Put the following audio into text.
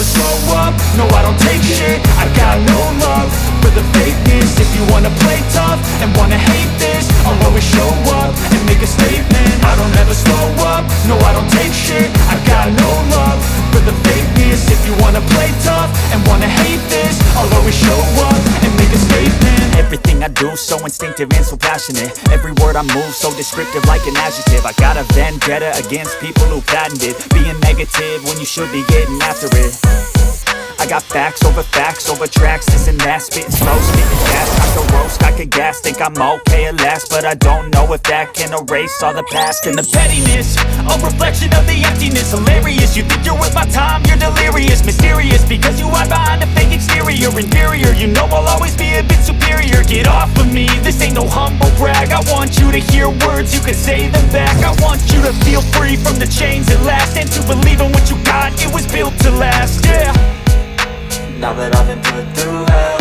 slow up, no I don't take shit. I got no love for the fakeness. If you wanna play tough and wanna hate this, I'll always show up and make a statement. I don't ever slow up, no I don't take shit. I got no love for the fakeness. If you wanna play tough and wanna hate this, I'll always show up and make a statement. Everything I do so instinctive and so passionate. Every word I move so descriptive like an adjective. I got a vendetta against people who patented being negative when you should be getting after it. I got facts over tracks, this and that. Spitting slow, spitting fast, I could roast, I could gas. Think I'm okay at last, but I don't know if that can erase all the past. And the pettiness, a reflection of the emptiness. Hilarious, you think you're worth my time, you're delirious. Mysterious, because you hide behind a fake exterior. Inferior, you know I'll always be a bit superior. Get off of me, this ain't no humble brag. I want you to hear words, you can say them back. I want you to feel free from the chains at last, and to believe in what you got, it was built to last, yeah. Now that I've been put through hell,